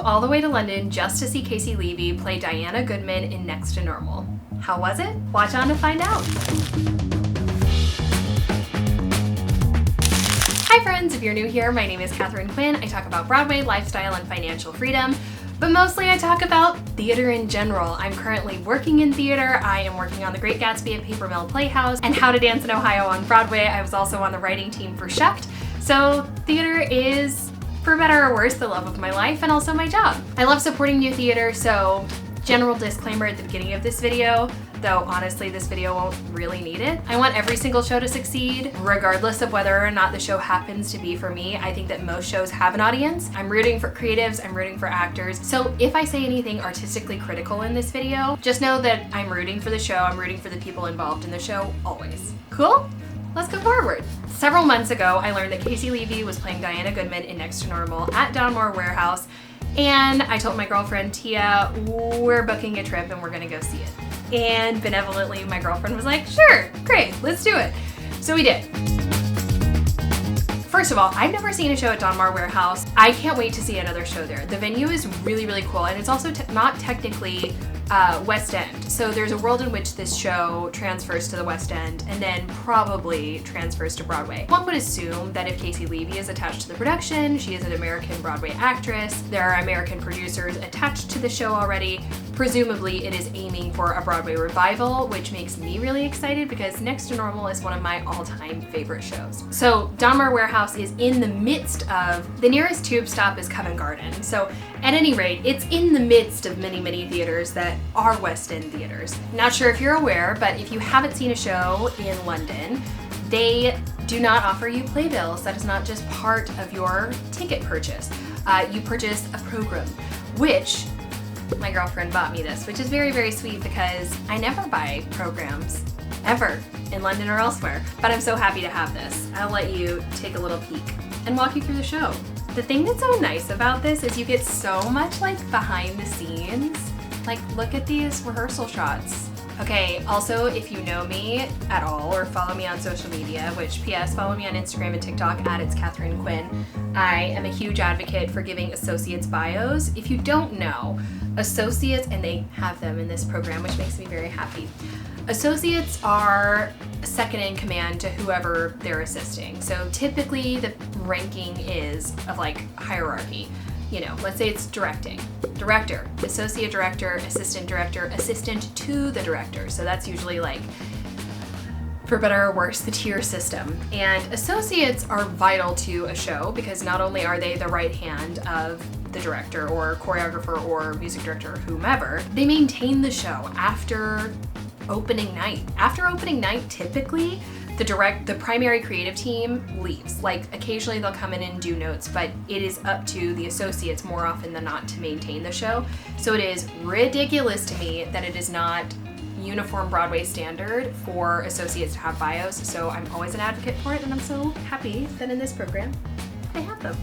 all the way to London just to see Caissie Levy play Diana Goodman in Next to Normal. How was it? Watch on to find out. Hi friends, if you're new here, my name is Katharine Quinn. I talk about Broadway, lifestyle, and financial freedom, but mostly I talk about theater in general. I'm currently working in theater. I am working on The Great Gatsby at Paper Mill Playhouse and How to Dance in Ohio on Broadway. I was also on the writing team for Shucked. So theater is, for better or worse, the love of my life and also my job. I love supporting new theater, so general disclaimer at the beginning of this video, though honestly this video won't really need it. I want every single show to succeed, regardless of whether or not the show happens to be for me. I think that most shows have an audience. I'm rooting for creatives, I'm rooting for actors. So if I say anything artistically critical in this video, just know that I'm rooting for the show, I'm rooting for the people involved in the show, always. Cool? Let's go forward. Several months ago, I learned that Caissie Levy was playing Diana Goodman in Next to Normal at Donmar Warehouse, and I told my girlfriend Tia, we're booking a trip and we're gonna go see it. And benevolently, my girlfriend was like, sure, great, let's do it. So we did. First of all, I've never seen a show at Donmar Warehouse. I can't wait to see another show there. The venue is really, really cool, and it's also not technically West End. So there's a world in which this show transfers to the West End and then probably transfers to Broadway. One would assume that if Caissie Levy is attached to the production, she is an American Broadway actress, there are American producers attached to the show already. Presumably it is aiming for a Broadway revival, which makes me really excited because Next to Normal is one of my all-time favorite shows. So Donmar Warehouse is in the midst of, the nearest tube stop is Covent Garden. So at any rate, it's in the midst of many, many theaters that are West End theaters. Not sure if you're aware, but if you haven't seen a show in London, they do not offer you playbills. That is not just part of your ticket purchase. You purchase a program, which my girlfriend bought me this, which is very, very sweet because I never buy programs, ever, in London or elsewhere. But I'm so happy to have this. I'll let you take a little peek and walk you through the show. The thing that's so nice about this is you get so much like behind the scenes. Like, look at these rehearsal shots. Okay, also, if you know me at all or follow me on social media, which PS, follow me on Instagram and TikTok at It's Katharine Quinn. I am a huge advocate for giving associates bios. If you don't know, associates, and they have them in this program, which makes me very happy. Associates are second in command to whoever they're assisting. So typically the ranking is of like hierarchy. You know, let's say it's directing. Director, associate director, assistant to the director. So that's usually like, for better or worse, the tier system. And associates are vital to a show because not only are they the right hand of the director or choreographer or music director or whomever, they maintain the show after opening night. After opening night, typically, the primary creative team leaves. Like occasionally they'll come in and do notes, but it is up to the associates more often than not to maintain the show. So it is ridiculous to me that it is not uniform Broadway standard for associates to have bios. So I'm always an advocate for it, and I'm so happy that in this program they have them.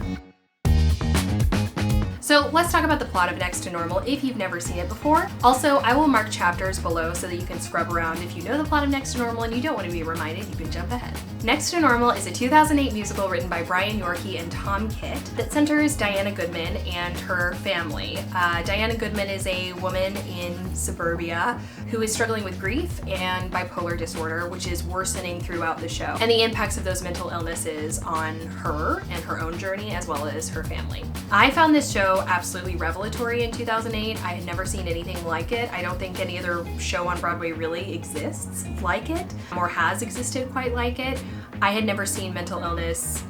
So let's talk about the plot of Next to Normal if you've never seen it before. Also, I will mark chapters below so that you can scrub around. If you know the plot of Next to Normal and you don't want to be reminded, you can jump ahead. Next to Normal is a 2008 musical written by Brian Yorkey and Tom Kitt that centers Diana Goodman and her family. Diana Goodman is a woman in suburbia who is struggling with grief and bipolar disorder, which is worsening throughout the show, and the impacts of those mental illnesses on her and her own journey as well as her family. I found this show absolutely revelatory in 2008. I had never seen anything like it. I don't think any other show on Broadway really exists like it or has existed quite like it. I had never seen mental illness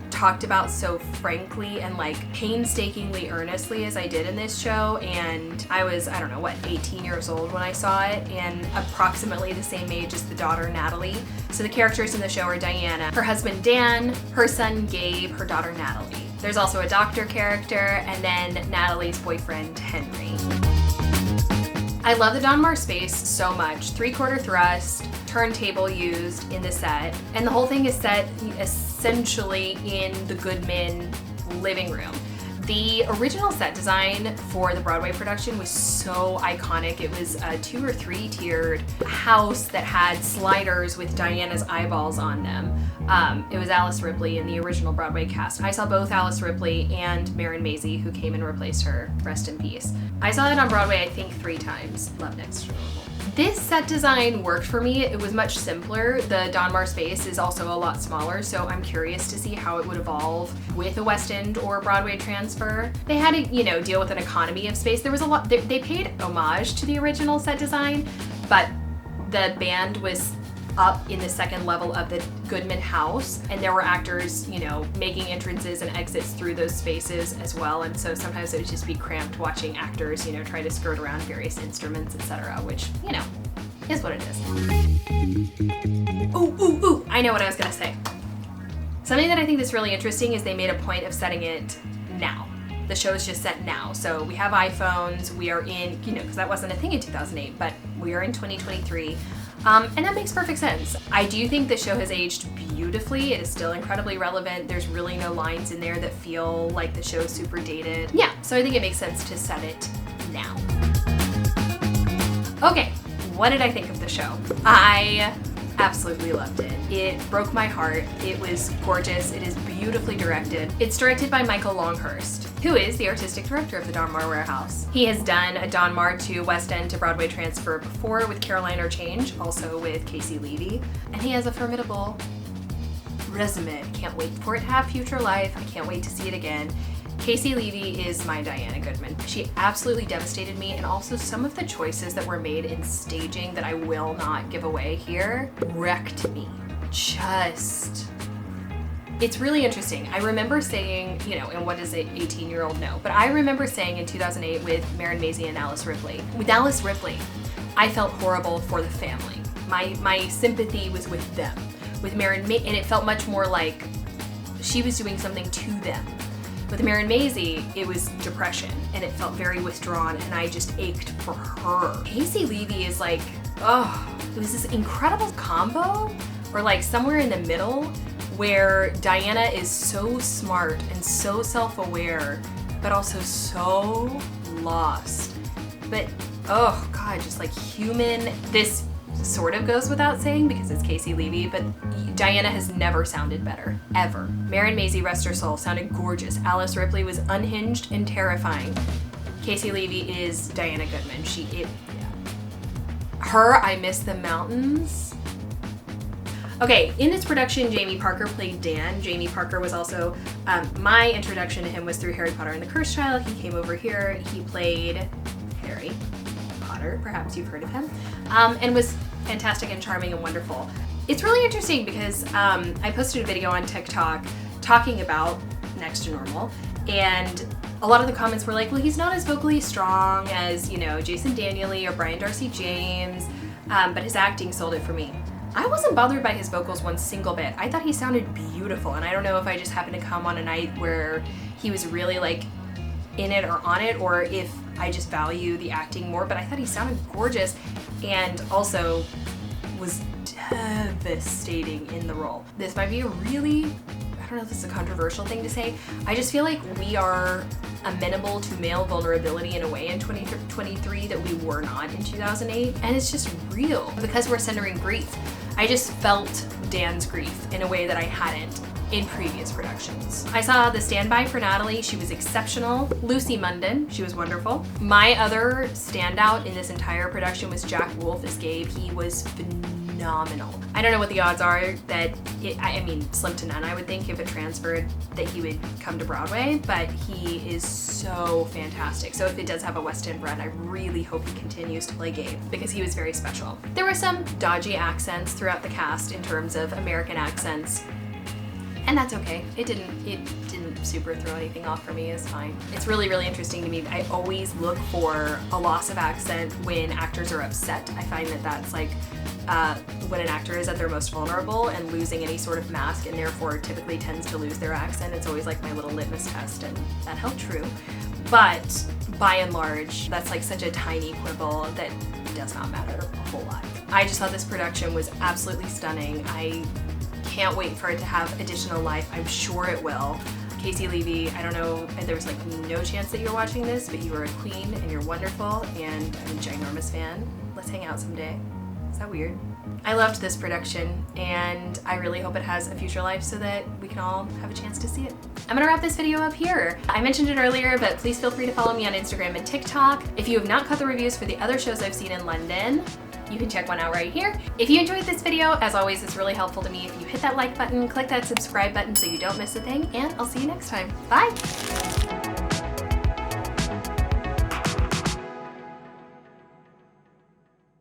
talked about so frankly and like painstakingly earnestly as I did in this show, and I was, I don't know, what, 18 years old when I saw it, and approximately the same age as the daughter Natalie. So the characters in the show are Diana, her husband Dan, her son Gabe, her daughter Natalie. There's also a doctor character, and then Natalie's boyfriend Henry. I love the Donmar space so much. 3/4 thrust, turntable used in the set, and the whole thing is set essentially in the Goodman living room. The original set design for the Broadway production was so iconic. It was a 2 or 3 tiered house that had sliders with Diana's eyeballs on them. It was Alice Ripley in the original Broadway cast. I saw both Alice Ripley and Marin Mazzie, who came and replaced her, rest in peace. I saw it on Broadway, I think 3 times. Love Next to Normal. This set design worked for me. It was much simpler. The Donmar space is also a lot smaller, so I'm curious to see how it would evolve with a West End or Broadway transfer. They had to, you know, deal with an economy of space. There was a lot, they paid homage to the original set design, but the band was up in the 2nd level of the Goodman house, and there were actors, you know, making entrances and exits through those spaces as well, and so sometimes it would just be cramped watching actors, you know, try to skirt around various instruments, etc., which, you know, is what it is. Ooh, I know what I was gonna say. Something that I think is really interesting is they made a point of setting it now. The show is just set now. So we have iPhones, we are in, you know, because that wasn't a thing in 2008, but we are in 2023. And that makes perfect sense. I do think the show has aged beautifully. It is still incredibly relevant. There's really no lines in there that feel like the show is super dated. Yeah, so I think it makes sense to set it now. Okay, what did I think of the show? I absolutely loved it. It broke my heart. It was gorgeous. It is beautifully directed. It's directed by Michael Longhurst, who is the artistic director of the Donmar Warehouse. He has done a Donmar to West End to Broadway transfer before with Caroline or Change, also with Caissie Levy, and he has a formidable resume. Can't wait for it to have future life. I can't wait to see it again. Caissie Levy is my Diana Goodman. She absolutely devastated me, and also some of the choices that were made in staging that I will not give away here wrecked me. It's really interesting. I remember saying, you know, and what does an 18-year-old know? But I remember saying in 2008 with Marin Mazzie and Alice Ripley. With Alice Ripley, I felt horrible for the family. My sympathy was with them. With Marin Mazzie, and it felt much more like she was doing something to them. With Marin Mazzie, it was depression, and it felt very withdrawn, and I just ached for her. Caissie Levy is like, oh, it was this incredible combo, or like somewhere in the middle, where Diana is so smart and so self-aware, but also so lost. But, oh God, just like human. This sort of goes without saying because it's Caissie Levy, but Diana has never sounded better, ever. Marin Mazzie, rest her soul, sounded gorgeous. Alice Ripley was unhinged and terrifying. Caissie Levy is Diana Goodman. Her, I Miss the Mountains. Okay, in this production, Jamie Parker played Dan. Jamie Parker was also, my introduction to him was through Harry Potter and the Cursed Child. He came over here, he played Harry Potter, perhaps you've heard of him, and was fantastic and charming and wonderful. It's really interesting because I posted a video on TikTok talking about Next to Normal, and a lot of the comments were like, well, he's not as vocally strong as, you know, Jason Daniely or Brian Darcy James, but his acting sold it for me. I wasn't bothered by his vocals one single bit. I thought he sounded beautiful, and I don't know if I just happened to come on a night where he was really like in it or on it, or if I just value the acting more, but I thought he sounded gorgeous and also was devastating in the role. This might be a really, I don't know if this is a controversial thing to say, I just feel like we are amenable to male vulnerability in a way in 2023 that we were not in 2008, and it's just real because we're centering grief. I just felt Dan's grief in a way that I hadn't in previous productions. I saw The Standby for Natalie. She was exceptional. Lucy Munden, she was wonderful. My other standout in this entire production was Jack Wolf as Gabe. He was phenomenal. I don't know what the odds are that, I mean, slim to none, I would think, if it transferred, that he would come to Broadway, but he is so fantastic. So if it does have a West End run, I really hope he continues to play Gabe because he was very special. There were some dodgy accents throughout the cast in terms of American accents, and that's okay. It didn't super throw anything off for me. It's fine. It's really, really interesting to me. I always look for a loss of accent when actors are upset. I find that that's like when an actor is at their most vulnerable and losing any sort of mask, and therefore typically tends to lose their accent. It's always like my little litmus test, and that held true. But by and large, that's like such a tiny quibble that does not matter a whole lot. I just thought this production was absolutely stunning. I can't wait for it to have additional life. I'm sure it will. Caissie Levy, I don't know, there's like no chance that you're watching this, but you are a queen and you're wonderful and I'm a ginormous fan. Let's hang out someday. Is that weird? I loved this production and I really hope it has a future life so that we can all have a chance to see it. I'm gonna wrap this video up here. I mentioned it earlier, but please feel free to follow me on Instagram and TikTok. If you have not caught the reviews for the other shows I've seen in London, you can check one out right here. If you enjoyed this video, as always, it's really helpful to me if you hit that like button, click that subscribe button so you don't miss a thing, and I'll see you next time. Bye!